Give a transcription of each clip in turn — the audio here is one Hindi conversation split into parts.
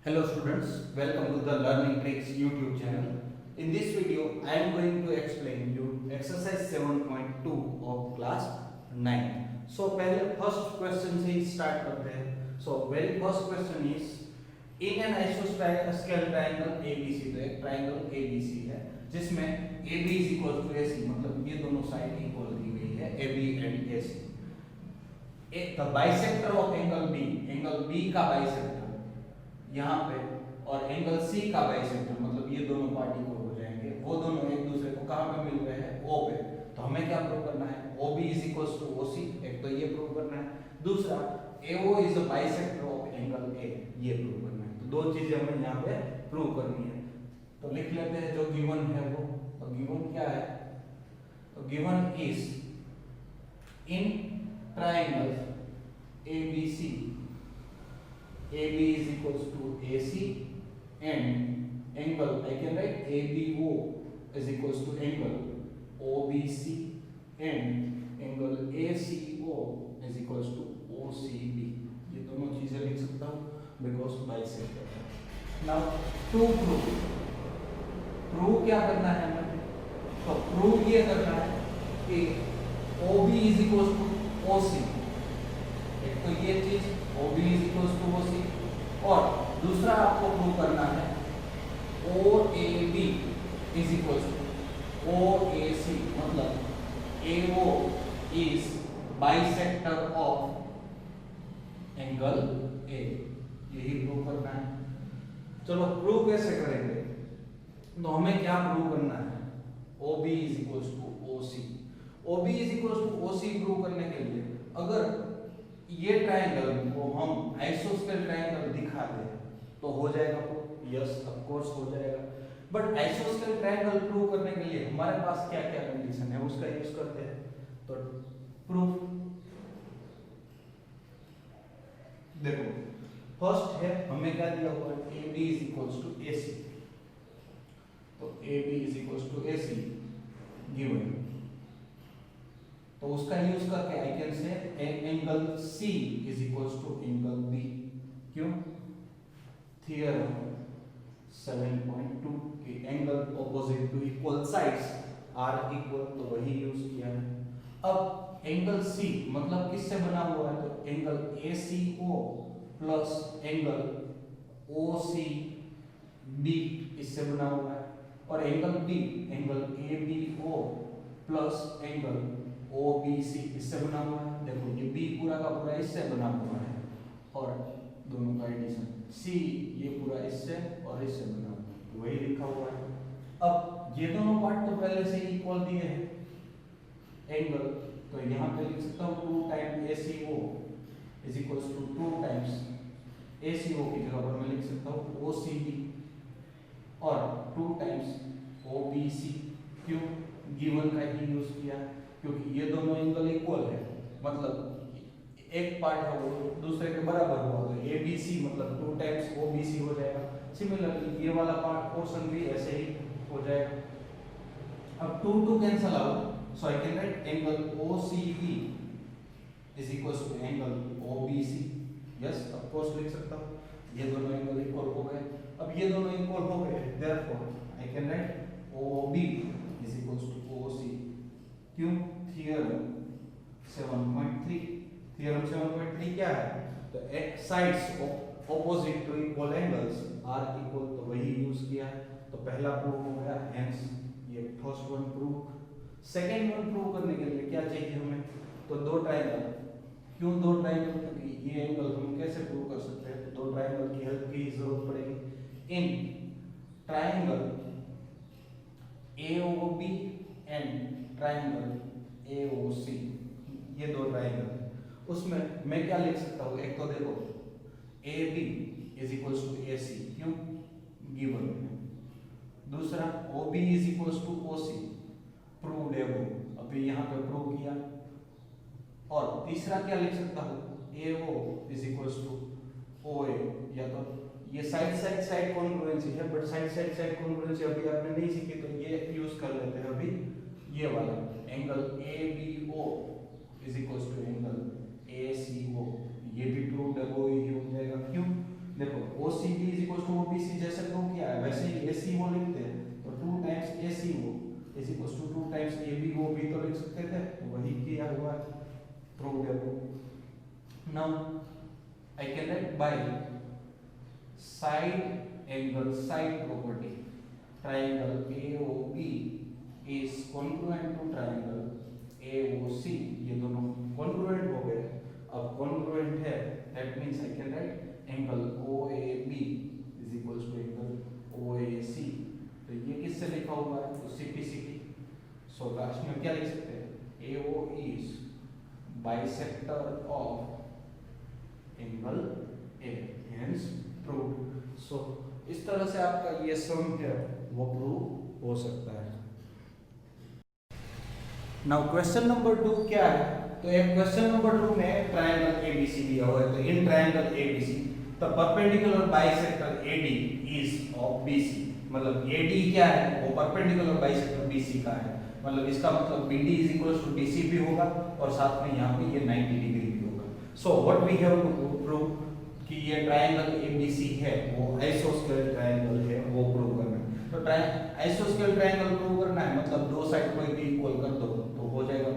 Hello students, welcome to the Learning Tricks YouTube channel. In this video, I am going to explain you exercise 7.2 of class 9. So पहले first question से ही start करते हैं. So very first question is in an isosceles triangle ABC, तो एक triangle ABC है जिसमें AB is equal to AC, मतलब ये दोनों साइड इक्वल दी गई है AB and AC. The bisector of angle B का बाइसेक्टर यहाँ पे और एंगल सी का बाइसेक्टर, मतलब ये दोनों पार्टी को हो जाएंगे, वो दोनों एक दूसरे को कहाँ पे मिल रहे हैं, ओ पे. तो हमें क्या प्रूव करना है, O B is equal to O C. एक तो ये प्रूव करना है, दूसरा AO is a bisector of angle A, ये प्रूव करना है. तो दो चीजें हमें यहाँ पे प्रूव करनी है. तो लिख लेते हैं जो गिवन है वो. तो गिवन क्या है, तो given is in triangle ABC, AB is equals to AC and angle, I can write ABO is equals to angle OBC and angle ACO is equals to OCB. ये दोनों चीजें लिख सकता हूँ because bisector है. Now to prove क्या करना है हमें, तो prove ये करना है कि OB is equals to OC. एक तो ये चीज OB is equals to OC, और दूसरा आपको प्रूव करना है OAB is equals to OAC, मतलब AO is bisector of angle A. यही प्रूव करना है. चलो प्रूव कैसे करेंगे, तो हमें क्या प्रूव करना है, OB is equals to OC. OB is equals to OC prove करने के लिए अगर ये ट्रायंगल को हम आइसोस्केल ट्रायंगल दिखा दें तो हो जाएगा प्रूफ. यस ऑफ कोर्स हो जाएगा. बट आइसोस्केल ट्रायंगल प्रूव करने के लिए हमारे पास क्या क्या कंडीशन है उसका यूज करते हैं. तो प्रूफ देखो, फर्स्ट है हमें क्या दिया हुआ है, AB is equals to AC. तो AB is equals to AC given, तो उसका यूज करके I can say angle C is equals to angle B. क्यों, थ्योरम 7.2 कि angle opposite to equal sides are equal, तो वही यूज किया है. अब एंगल C मतलब किससे बना हुआ है, तो angle ACO plus angle OCB इससे बना हुआ है, और angle B angle ABO plus angle OBC इससे बना हुआ है. देखो ये B पूरा का पूरा इससे बना हुआ है, और दोनों का एडिशन C ये पूरा इससे और इससे बना हुआ है, तो वही लिखा हुआ है. अब ये दोनों पार्ट तो पहले से ही इक्वल दिए हैं एंगल, तो यहाँ पे लिख सकता हूँ 2 time ACO is equals to 2 times ACO की जगह पर मैं लिख सकता हूँ OCB और 2 टाइम्स OBC. क्यों, गिवन का ही यूज किया, क्योंकि ये दोनों एंगल इक्वल है, मतलब एक पार्ट है वो दूसरे के बराबर हुआ, तो ABC मतलब 2 टाइम्स OBC हो जाएगा. सिमिलरली ये वाला पार्ट पोर्शन भी ऐसे ही हो जाएगा. अब 2 cancel out, so I can write angle OCB is equals to angle OBC. Yes of course लिख सकता हूँ, ये दोनों एंगल इक्वल हो गए. अब ये दोनों इक्वल हो गए, therefore I can write OB is equals to OC. क्यों, थ्योरम 7.3. थ्योरम 7.3 क्या है, तो sides opposite to equal angles are equal, तो वही यूज किया है. तो पहला प्रूफ हो गया, हेंस ये first one proof. Second one prove करने के लिए क्या चाहिए हमें, तो दो ट्रायंगल. क्यों दो ट्रायंगल, क्योंकि ये एंगल हम कैसे प्रूव कर सकते हैं, तो दो ट्रायंगल की हेल्प की जरूरत पड़ेगी. In triangle AOB and triangle AOC, ये दो ट्रायंगल, उसमें मैं क्या लिख सकता हूँ, एक तो देखो AB is equals to AC. क्यों, गिवन. दूसरा OB is equals to OC, proved है वो, अभी यहाँ पे प्रूव किया. और तीसरा क्या लिख सकता हूँ, AO is equals to OA. या तो ये साइड कॉन्ग्रुएंसी है, बट साइड कॉन्ग्रुएंसी अभी आपने नहीं सीखी, तो ये यूज कर लेते हैं अभी. ये वाला angle ABO is equals to angle ACO, ये भी प्रूव्ड है, वो ही हो जाएगा. क्यों, देखो OCB इज इक्वल ACO लिखते हैं तो 2 times ACO is equal to 2 times ABO भी तो लिख सकते थे, तो वही किया हुआ है, प्रूव है वो। Now I can right by side angle side property triangle AOB is congruent to triangle AOC, ये दोनों congruent हो गए। अब congruent है that means I can write angle OAB is equals to angle OAC, तो ये किससे लिखा हुआ है, तो CPCT। सो लास्ट में क्या लिख सकते हैं, AO is bisector of angle A, hence proved। सो इस तरह से आपका ये सम है वो प्रूव हो सकता है। नाउ क्वेश्चन नंबर 2 क्या है, तो एक क्वेश्चन नंबर 2 में ट्रायंगल ABC दिया हुआ है, तो in triangle ABC the perpendicular bisector AD is of BC, मतलब AD क्या है वो परपेंडिकुलर बाइसेक्टर BC का है, मतलब इसका मतलब BD is equals to DC भी होगा और साथ में यहाँ पे ये 90 डिग्री भी होगा। So what we have to prove कि ये ट्रायंगल ABC है वो आइसोस्केल ट्रायंगल है वो प्रूव करना है। तो आइसोस्केल ट्रायंगल प्रूव करना है मतलब दो साइड कोई भी इक्वल कर दो तो हो जाएगा।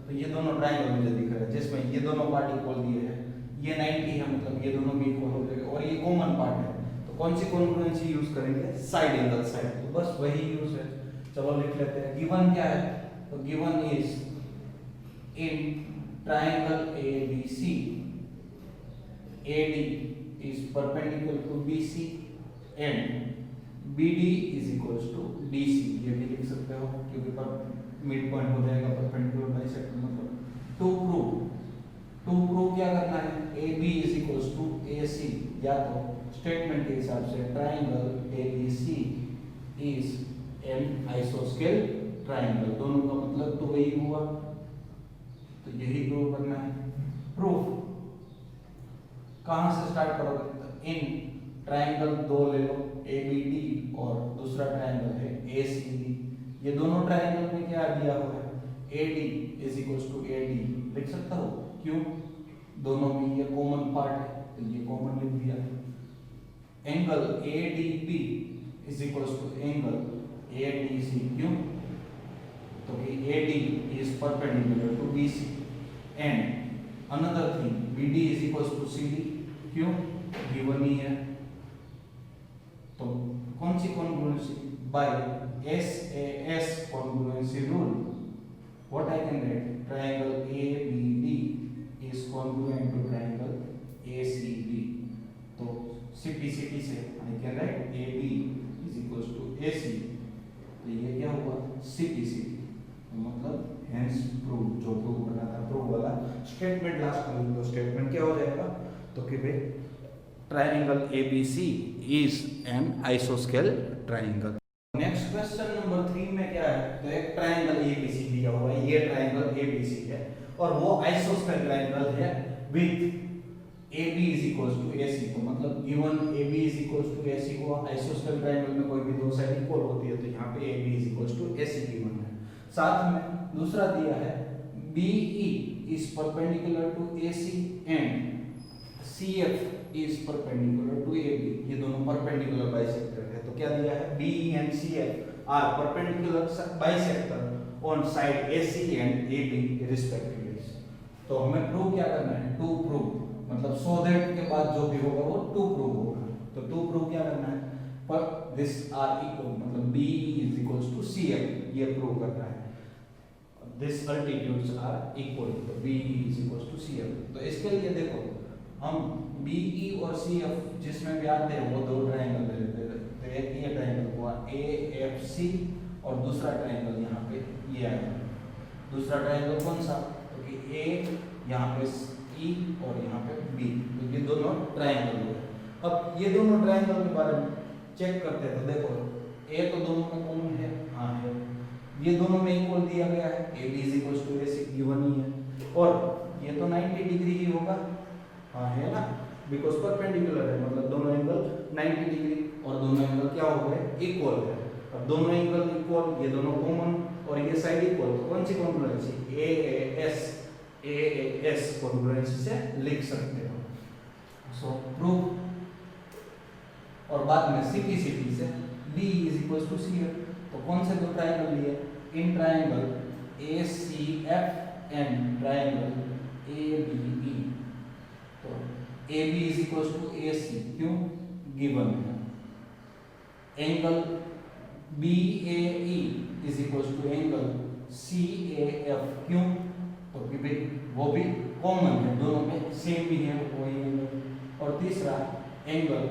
तो ये दोनों ट्रायंगल मुझे दिख रहा है जिसमें ये दोनों पार्ट इक्वल दिए हैं, ये 90 है मतलब ये दोनों भी इक्वल हो जाएगा और ये कॉमन पार्ट है, तो कौन सी कॉन्ग्रुएंसी यूज करेंगे, साइड एंगल साइड, तो बस वही यूज है। चलो लिख लेते हैं, गिवन क्या है, तो given is in triangle ABC AD is perpendicular to BC and BD is equals to DC, ये भी लिख सकते हो क्योंकि पर मिड पॉइंट हो जाएगा परपेंडिकुलर बाइसेक्टर मतलब। टू प्रूव क्या करना है, AB is equals to AC, या तो स्टेटमेंट के हिसाब से triangle ABC is an isosceles triangle, दोनों का मतलब तो वही हुआ, तो यही प्रूव करना है। प्रूफ कहां से स्टार्ट करोगे, तो इन ट्रायंगल दो ले लो ABD और दूसरा ट्रायंगल है ACD, ये दोनों ट्रायंगल में क्या दिया हुआ है, AD is equals to AD लिख सकता हो, क्यों, दोनों में ये कॉमन पार्ट है तो ये कॉमन लिख दिया। Angle ADB is equals to angle ADC, क्यों, तो AD is perpendicular to BC and another thing BD is equals to CD, क्यों, गिवन ही है, तो कौन सी congruency, by SAS congruency rule what I can write, triangle ABD is congruent to triangle ACD, तो CPCT से I can write AB is equals to AC, तो ये क्या हुआ CPCT, मतलब हेंस प्रूव, जो प्रूव करना था प्रूव वाला स्टेटमेंट लास्ट में, तो स्टेटमेंट क्या हो जाएगा, तो कि भाई ट्रायंगल ABC इज एन आइसोस्केल ट्रायंगल। नेक्स्ट क्वेश्चन नंबर 3 में क्या है, तो एक ट्रायंगल ABC दिया हुआ है, ये ट्रायंगल ABC है और वो आइसोस्केल ट्रायंगल है with AB is equals to AC, तो मतलब given AB is equals to AC को आइसोस्केल ट्रायंगल में कोई भी दो साइड इक्वल होती है, तो यहाँ पे AB is equals to AC given है। साथ में दूसरा दिया है BE is perpendicular to AC and CF is perpendicular to AB, ये दोनों परपेंडिकुलर बाइसेक्टर है, तो क्या दिया है BE and CF are perpendicular bisector on side AC and AB respectively, तो हमें प्रूव क्या करना है, टू प्रूव, मतलब सो दैट के बाद जो भी होगा वो टू प्रूव होगा, तो टू प्रूव क्या करना है, पर दिस आर इक्वल मतलब BE is equals to CF, ये प्रूव करना है, this altitudes are equal, तो BE is equals to CF, तो इसके लिए देखो हम BE और CF जिसमें भी आते हैं वो दो ट्रायंगल ले लेते हैं, तो एक ये ट्रायंगल हुआ AFC और दूसरा ट्रायंगल यहाँ पे ये आया, दूसरा ट्रायंगल कौन सा, तो कि A यहाँ पे E और यहाँ पे B, तो ये दोनों ट्रायंगल हुए। अब ये दोनों ट्रायंगल के बारे में चेक करते हैं, तो देखो A तो दोनों में कॉमन है, हाँ है, ये दोनों में इक्वल दिया गया है, AB is equals to AC given ही है, और ये तो 90 डिग्री ही होगा, हाँ है ना, बिकॉज परपेंडिकुलर है, मतलब दोनों एंगल 90 डिग्री और दोनों एंगल क्या हो गए इक्वल है। अब दोनों एंगल इक्वल, ये दोनों कॉमन और ये साइड इक्वल, तो कौन सी कॉन्ग्रुएंसी, AAS कॉन्ग्रुएंसी से लिख सकते हो। सो प्रूफ, और बाद में CPCT से B is equal equal to C F. तो कौन से दो ट्राइंगल लिए? In triangle A C F and triangle A B E. तो A B is equal to A C, क्यों? गिवन है। Angle B A E is equal to angle C A F, क्यों? तो कि भाई वो भी कॉमन है, दोनों में सेम ही है वही एंगल। और तीसरा angle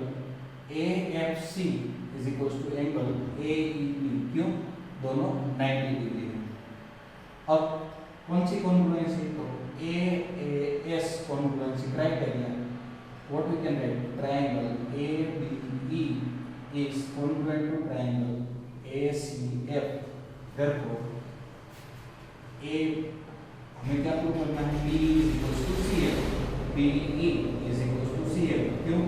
A F C is equal to angle A E B, क्यों? दोनों 90 डिग्री है। अब कौन सी कॉन्ग्रुएंसी? तो A A S congruency criteria. What we can write? Triangle A B E is congruent to triangle A C F. Therefore uh हमें क्या प्रूव करना है? B is equal to C F, B E is equal to C F, क्यों?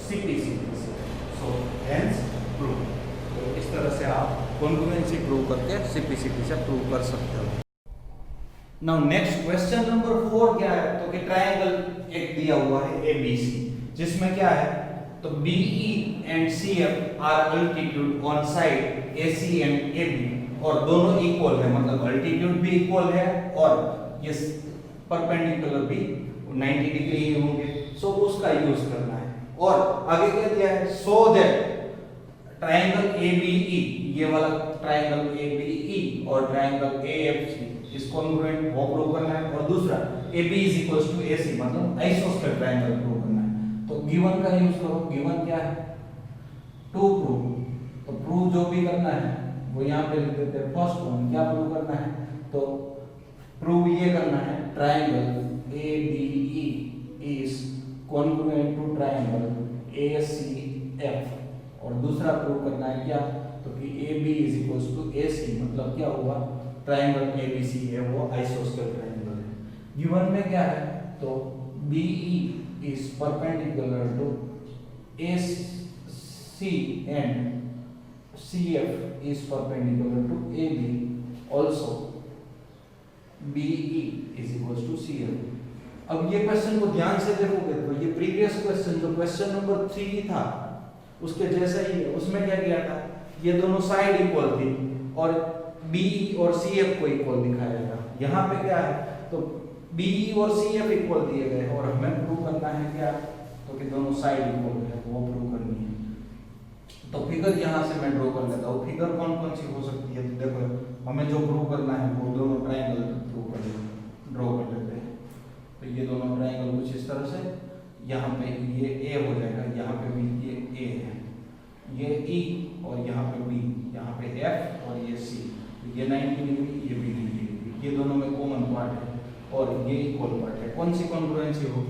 सीपी सीपी से। So hence prove. तो इस तरह से आप कॉन्ग्रुएंसी प्रूव करके सीपी सीपी से प्रूव कर सकते हो। नाउ नेक्स्ट क्वेश्चन नंबर 4 क्या है? तो कि ट्राइंगल एक दिया हुआ है एबीसी, जिसमें क्या है? तो BE and CF are altitude on side AC and AB, और दोनों इक्वल है, मतलब अल्टीट्यूड भी इक्वल है और ये परपेंडिकुलर भी 90 डिग्री ही होंगे। सो उसका यूज करना है। और आगे क्या दिया है? सो दैट ट्राइंगल एबीई, ये वाला ट्राइंगल एबीई और ट्राइंगल एएफसी इस कॉन्ग्रुएंट वो प्रूव करना है। और दूसरा AB is equal to AC, मतलब आइसोस्केल ट्रायंगल प्रूव करना है। तो गिवन का यूज करो। गिवन क्या है? To prove. तो प्रूव जो भी करना है वो यहाँ पे लिख देते हैं। फर्स्ट वन क्या प्रूव करना है? तो प्रूव ये करना है triangle ABE is congruent to triangle ACF। और दूसरा प्रूव करना है क्या? तो कि AB is equal to AC, मतलब क्या हुआ? ट्रायंगल ABC है वो आइसोस्केल ट्रायंगल है। गिवन में क्या है? तो BE is perpendicular to AC and CF is perpendicular to AB. Also BE is equals to CF. अब ये क्वेश्चन को ध्यान से देखोगे तो ये प्रीवियस क्वेश्चन जो क्वेश्चन नंबर 3 था उसके जैसा ही है। उसमें क्या किया था? ये दोनों साइड इक्वल थी और BE और CF को इक्वल दिखाया था। यहाँ पे क्या है? तो BE और CF इक्वल दिए गए और हमें प्रूव करना है क्या? तो कि दोनों साइड इक्वल है, वो प्रूव करनी है। तो फिगर यहाँ से मैं ड्रॉ कर लेता हूँ। फिगर कौन कौन सी हो सकती है? तो देखो हमें जो प्रूव करना है वो दोनों ट्रायंगल प्रूव कर ड्रॉ कर लेते हैं। तो ये दोनों ट्रायंगल कुछ इस तरह से, यहाँ पे ये A हो जाएगा, यहाँ पे भी ये A है, ये E और यहाँ पे B, यहाँ पे F और ये C। ये 90 डिग्री, ये भी 90 डिग्री, ये दोनों में कॉमन पार्ट है और ये इक्वल पार्ट है। कौन सी कॉन्ग्रुएंसी हो?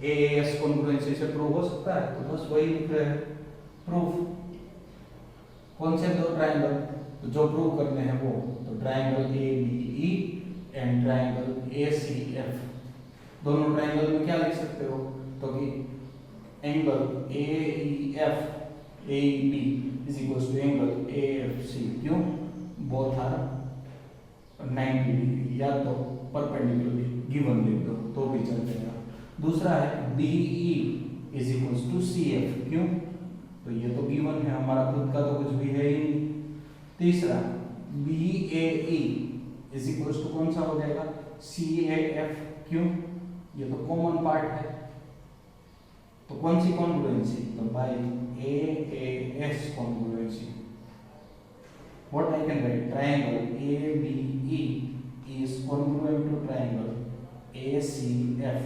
AAS कॉन्ग्रुएंसी से प्रूव हो सकता है। तो बस वही लिख रहे हैं प्रूफ। कौन से दो ट्रायंगल? तो जो प्रूव करने हैं वो, तो triangle ABE and triangle ACF। दोनों ट्रायंगल में क्या लिख सकते हो? तो कि angle AEF AEB is equal to angle AFC, क्यों? बोथ आर 90 डिग्री, या तो परपेंडिकुलरली गिवन लिख दो तो भी चल जाएगा। दूसरा है BE is equal to CF, क्यों? तो ये तो गिवन है, हमारा खुद का तो कुछ भी है ही नहीं। तीसरा BAE इज इक्वल टू कौन सा हो जाएगा? CAF, क्यों? ये तो कॉमन पार्ट है। तो कौन सी कॉन्ग्रुएंसी? तो by AAS congruency. What I can write? Triangle ABE is congruent to triangle ACF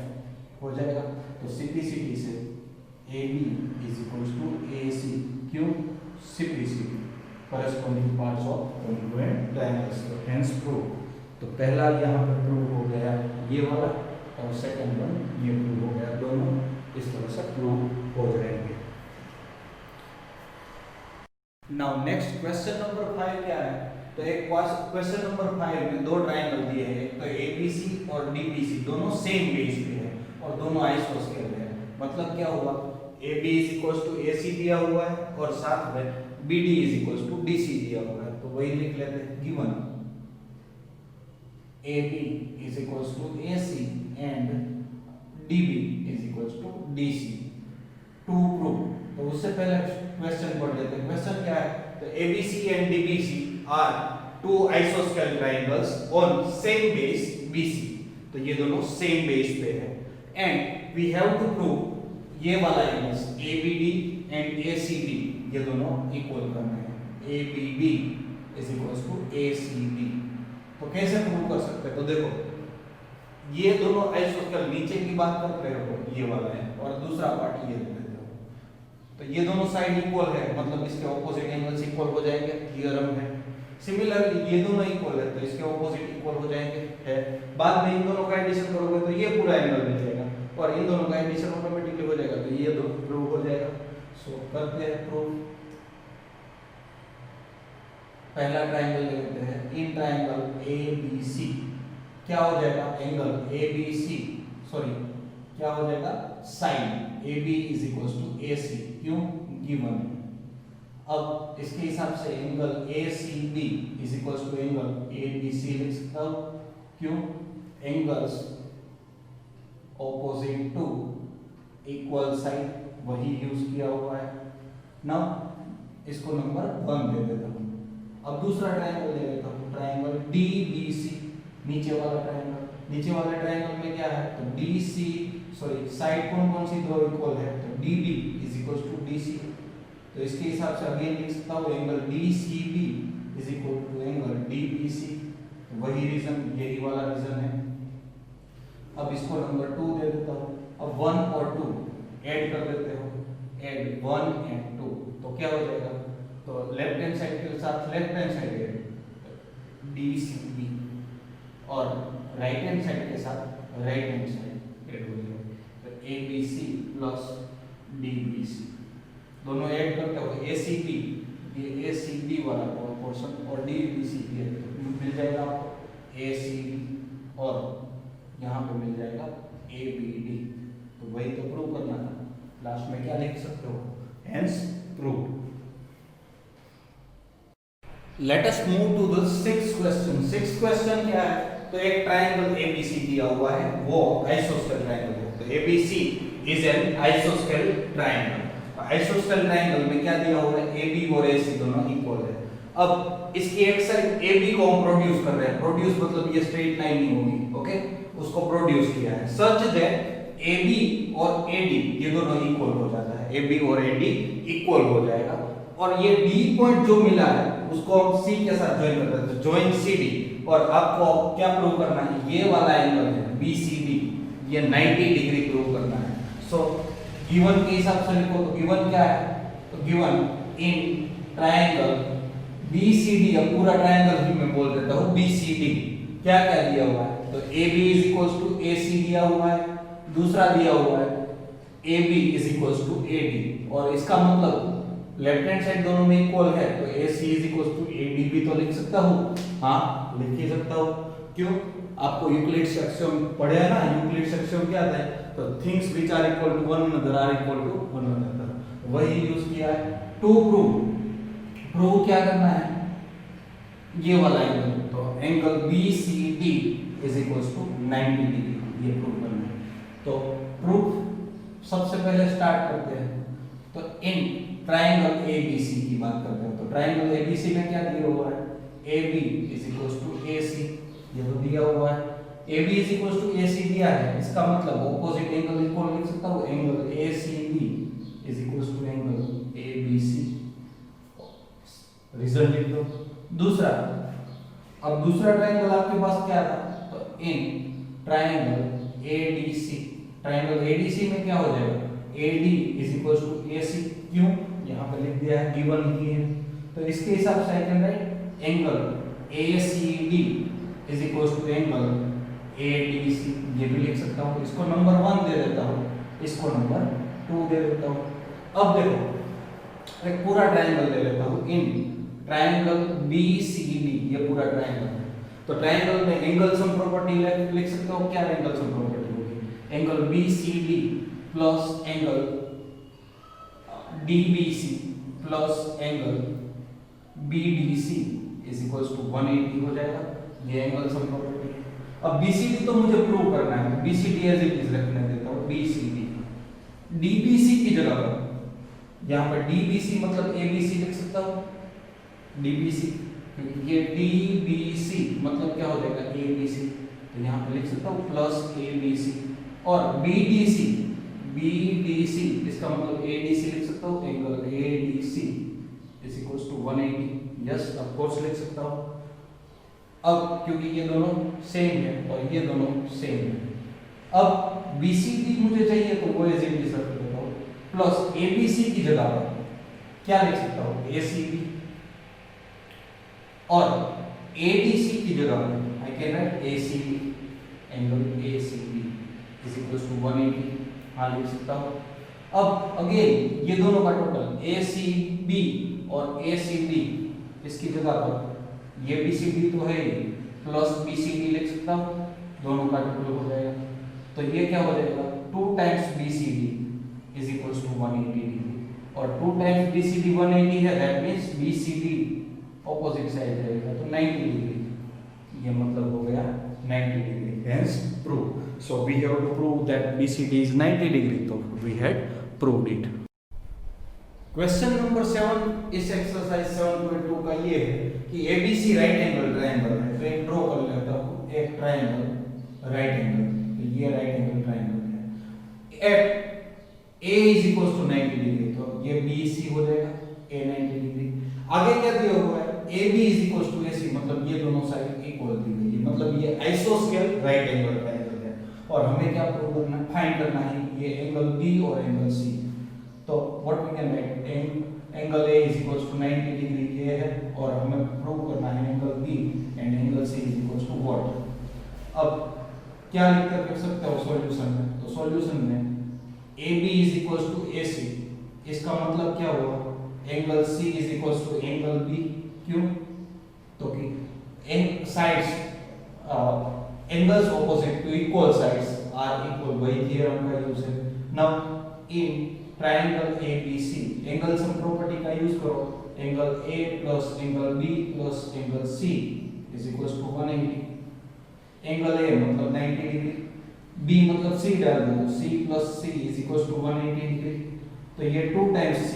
हो जाएगा। तो CPCT से AB is equals to AC, क्यों? CPCT corresponding parts of congruent triangles, hence proof। तो पहला यहाँ पर प्रूव हो गया ये वाला और सेकंड वन ये प्रूव हो गया, दोनों इस तरह से प्रूव हो जाएंगे। नाउ नेक्स्ट क्वेश्चन नंबर 5 क्या है? तो एक क्वेश्चन नंबर 5 में दो ट्रायंगल दिए हैं, तो ABC और DBC दोनों सेम बेस पे है और दोनों आइसोस्केल है। मतलब क्या हुआ? AB is equals to AC दिया हुआ है और साथ में BD is equals to DC दिया हुआ है। तो वही लिख लेते हैं given AB is equals to AC and DB is equals to DC to prove. तो उससे पहले क्वेश्चन पढ़ लेते हैं। क्वेश्चन क्या है? तो तो ABC and DBC are two isosceles triangles on same base BC, तो ये दोनों सेम बेस पे है and we have to prove ये वाला एंगल्स ABD एंड ACD ये दोनों इक्वल करने हैं। ABD is equals to ACD, तो कैसे प्रूव कर सकते हैं? तो देखो ये दोनों आइसोस्केल नीचे की बात कर रहे हो ये वाला है और दूसरा पार्ट ये लेते हो, तो ये दोनों साइड इक्वल है मतलब इसके ऑपोजिट एंगल्स इक्वल हो जाएंगे, थ्योरम है। सिमिलरली ये दोनों इक्वल है तो इसके ऑपोजिट इक्वल हो जाएंगे है। बाद में इन दोनों का एडिशन करोगे तो ये पूरा एंगल मिल जाएगा और इन दोनों का एडिशन ऑटोमेटिकली हो जाएगा, तो ये दो प्रूव हो जाएगा। सो करते हैं प्रूव। पहला ट्रायंगल लेते हैं, इन ट्रायंगल ABC क्या हो जाएगा? एंगल ABC सॉरी क्या हो जाएगा? Since AB is equals to AC, क्यों? गिवन। अब इसके हिसाब से angle ACB is equals to angle ABC लिख सकता हूं, क्यों? Angles opposite to equal side वही यूज किया हुआ है ना। इसको नंबर 1 दे देता हूं। अब दूसरा ट्रायंगल ले लेता हूं, ट्रायंगल DBC, नीचे वाला ट्रायंगल। नीचे वाले ट्रायंगल में क्या है? तो DC सॉरी साइड कौन कौन सी दो इक्वल है? तो DD is equals to DC, तो इसके हिसाब से अगेन लिख सकता हूं angle DCB is equal to angle DBC, वही रीजन यही वाला रीजन है। अब इसको नंबर 2 दे देता हूं। अब 1 और 2 ऐड कर देते हो, ऐड 1 एंड 2 तो क्या हो जाएगा? तो लेफ्ट हैंड साइड के साथ left hand side add DCB और राइट हैंड साइड के साथ राइट हैंड साइड ऐड हो जाएगा, तो ABC प्लस DBC दोनों ऐड करते हो ACB, ये ACB वाला पोर्शन और DBC ये मिल जाएगा आपको ACB और यहाँ पे मिल जाएगा ABD, तो वही तो प्रूव करना था। लास्ट में क्या लिख सकते हो? Hence prove. Let us move to the sixth question. Sixth question क्या है? तो एक ट्रायंगल ABC दिया हुआ है, वो आइसोस्केल ट्रायंगल है, तो ABC इज एन आइसोस्केल ट्रायंगल। आइसोस्केल ट्रायंगल में क्या दिया हुआ है? AB और AC दोनों इक्वल है। अब इसकी एक साइड AB को हम प्रोड्यूस कर रहे हैं, प्रोड्यूस मतलब ये स्ट्रेट लाइन ही होगी, ओके, उसको प्रोड्यूस किया है सच दैट AB और AD ये दोनों इक्वल हो जाता है, AB और AD इक्वल हो जाएगा और ये D पॉइंट जो मिला है उसको हम C के साथ ज्वाइन कर देते हैं, ज्वाइन CD, और आपको क्या प्रूव करना है? ये वाला एंगल है BCD, ये 90 डिग्री प्रूव करना है। सो गिवन के हिसाब से लिखो, तो गिवन क्या है? तो गिवन इन ट्रायंगल BCD, अब पूरा ट्रायंगल भी मैं बोल देता हूँ BCD, क्या क्या दिया हुआ है? तो AB is equals to AC दिया हुआ है, दूसरा दिया हुआ है AB is equals to AD, और इसका मतलब लेफ्ट हैंड साइड दोनों में इक्वल है, तो AC is equals to AD भी तो लिख सकता हूँ, हाँ लिख ही सकता हूँ। क्यों? आपको यूक्लिड्स एक्सियम पढ़े है ना, यूक्लिड्स एक्सियम क्या था? तो things which are equal to one another are equal to one another, वही यूज किया है। टू प्रूव क्या करना है? ये वाला एंगल, तो angle BCD is equals to 90 degree, ये प्रूव करना है। तो प्रूफ सबसे पहले स्टार्ट करते हैं, तो इन ट्रायंगल ABC की बात करते हैं, तो ट्रायंगल ABC में क्या दिया हुआ है? AB is equals to AC, ये तो दिया हुआ है। AB is equals to AC दिया है, इसका मतलब ऑपोजिट एंगल इक्वल लिख सकता हूं, angle ACB is equals to angle ABC, result लिख दो। दूसरा, अब दूसरा ट्रायंगल आपके पास क्या था? तो in triangle ADC, triangle ADC में क्या हो जाएगा? AD is equals to AC, क्यों? यहाँ पे लिख दिया है, गिवन ही है, तो इसके हिसाब से I can write angle ACD is equals to angle ADC, ये भी लिख सकता हूँ। इसको नंबर 1 दे देता हूँ, इसको नंबर 2 दे देता हूँ। अब देखो एक पूरा ट्रायंगल ले लेता हूँ, इन ट्रायंगल BCD, ये पूरा ट्रायंगल है, तो ट्रायंगल में एंगल सम प्रॉपर्टी लिख सकते हो। क्या एंगल सम प्रॉपर्टी होगी? Angle BCD plus angle DBC plus angle BDC is equals to 180 हो जाएगा, ये एंगल सम प्रॉपर्टी। अब BCD तो मुझे प्रूव करना है, BCD एज इट इज रखने देता हूं, BCD। DBC की जगह पर यहाँ पर DBC मतलब ABC लिख सकता हूं, DBC, क्योंकि ये DBC मतलब क्या हो जाएगा ABC, तो यहाँ पे लिख सकता हूँ प्लस ABC। और BDC, BDC इसका मतलब ADC लिख सकता हूँ, angle ADC is equals to 180। Yes of course लिख सकता हूँ। अब क्योंकि ये दोनों सेम है और ये दोनों सेम है, अब BCD मुझे चाहिए तो वो एज इट इज रख देता हूँ, प्लस ABC की जगह पर क्या लिख सकता हूँ ACB, और ADC की जगह पर I can write ACB, angle ACB is equals to 180। हाँ लिख सकता हूँ। अब अगेन ये दोनों का टोटल ACB और ACD, इसकी जगह पर ये BCD तो है ही, प्लस BCD लिख सकता हूँ, दोनों का टोटल हो जाएगा। तो ये क्या हो जाएगा 2 times BCD is equals to 180 degree, और 2 टाइम्स BCD 180 है, that means BCD opposite side रहेगा तो 90 डिग्री, ये मतलब हो गया 90 degree, hence prove. So we have to prove that BCD is 90 degree, तो we had proved it. Question number 7 इस एक्सरसाइज 7.2 का ये है कि ABC राइट एंगल ट्रायंगल है, तो एक ड्रॉ कर लेता हूँ एक ट्रायंगल राइट एंगल, तो ये राइट एंगल ट्रायंगल है at A is equal to 90 degree, तो ये BC हो जाएगा A 90 डिग्री। आगे क्या दिया हुआ है AB is equal to AC, मतलब ये दोनों साइड इक्वल दी गई है, मतलब ये आइसोस्केल राइट एंगल ट्रायंगल है, और हमें क्या प्रूव करना है, फाइंड करना है ये एंगल B और एंगल C। तो what we can write, angle A is equal to 90 degree ये है, और हमें प्रूव करना है angle B and angle C is equal to what. अब क्या लिख कर कर सकते हो सॉल्यूशन में, तो सॉल्यूशन में AB is equal to AC, इसका मतलब क्या हुआ angle C is equal to angle B, क्यों, तो कि sides angles opposite to equal sides are equal, वही थ्योरम का यूज है। Now in triangle ABC angle sum property का यूज करो, angle A plus angle B plus angle C is equal to 180। Angle A मतलब 90 डिग्री, B मतलब C डाल दो, C plus C is equal to 180 degree, तो ये 2 times C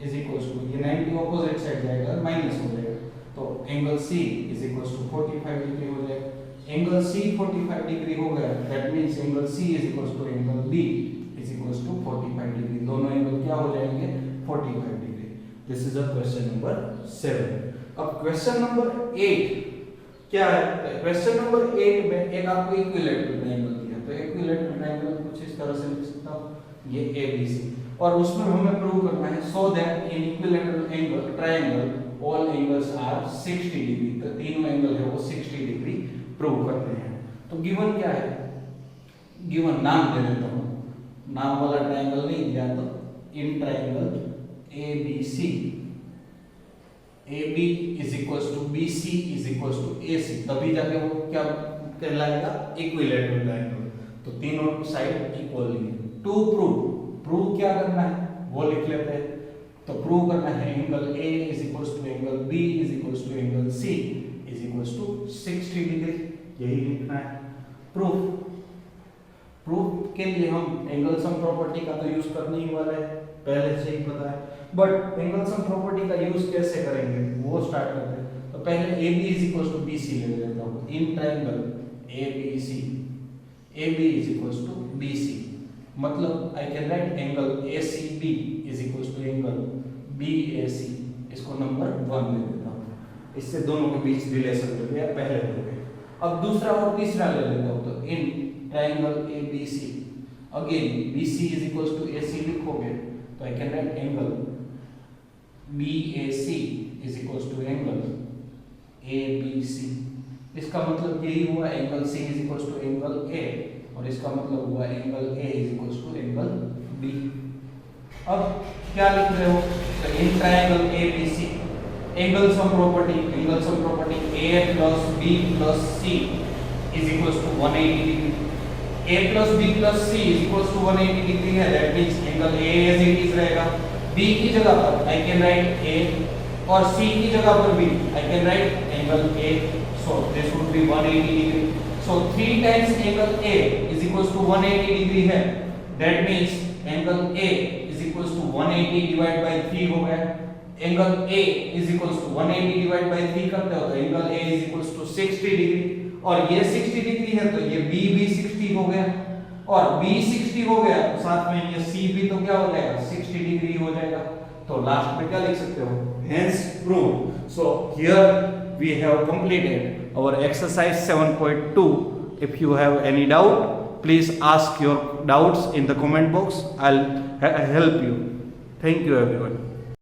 is equal to ये 90 ऑपोजिट साइड जाएगा माइनस हो जाएगा, तो angle C is equal to 45 degree हो जाएगा। एंगल C 45 डिग्री हो गया, that means angle C is equal to angle B is equal to 45 degree, दोनों एंगल क्या हो जाएंगे 45 degree. This is a question number 7। अब क्वेश्चन नंबर 8 क्या है, क्वेश्चन नंबर 8 में एक आपको इक्विलैटरल ट्रायंगल दिया, तो इक्विलैटरल ट्रायंगल कुछ इस तरह से लिख सकता हूं, ये ABC, और उसमें हमें प्रूव करना है so that in equilateral angle triangle all angles are 60 degree, तो तीनों एंगल है वो 60 डिग्री प्रूव करते हैं। तो गिवन क्या है, गिवन नाम दे देता हूं, नाम वाला ट्रायंगल नहीं दिया, तो in triangle ABC AB is equals to BC is equals to AC, तभी जाके वो क्या कहलाएगा इक्विलैटरल ट्रायंगल, तो तीनों साइड इक्वल है। टू प्रूव क्या करना है वो लिख लेते हैं, तो प्रूव करना है angle A is equals to angle B is equals to angle C is equals to 60 degree, यही लिखना है। प्रूफ के लिए हम एंगल सम प्रॉपर्टी का तो यूज करने ही वाला है, पहले से ही पता है, बट एंगल सम प्रॉपर्टी का यूज कैसे करेंगे वो स्टार्ट करते हैं। तो पहले AB is equals to BC ले लेता हूं, in triangle ABC AB is equals to BC, मतलब I can write angle ACB is equals to angle BAC, इसको नंबर 1 ले लेता हूं, इससे दोनों के बीच रिलेशन हो गया, पहले हो गया। अब दूसरा और तीसरा ले लेता हूं, तो in triangle ABC again BC is equals to AC लिखोगे तो I can write angle BAC is equals to angle ABC, इसका मतलब यही हुआ angle C is equals to angle A, और इसका मतलब हुआ angle A is equals to angle B। अब क्या लिख रहे हो, तो in triangle ABC angle sum property A plus B plus C is equals to 180 degree, A plus B plus C is equals to 180 degree है, that means angle A as it is रहेगा, B की जगह पर आई कैन राइट A और C की जगह पर भी I can write angle A, so this would be 180 degree, so 3 times angle A is equals to 180 degree है, that means angle A is equals to 180 divided by 3 हो गया, angle A is equals to 180 divide by 3 करते हो तो angle A is equals to 60 degree, और ये 60 डिग्री है तो ये B भी 60 हो गया, और B 60 हो गया तो साथ में ये C भी तो क्या हो जाएगा 60 डिग्री हो जाएगा। तो लास्ट में क्या लिख सकते हो, hence prove. So here we have completed our exercise 7.2। If you have any doubt please ask your doubts in the comment box. I'll help you. Thank you everyone.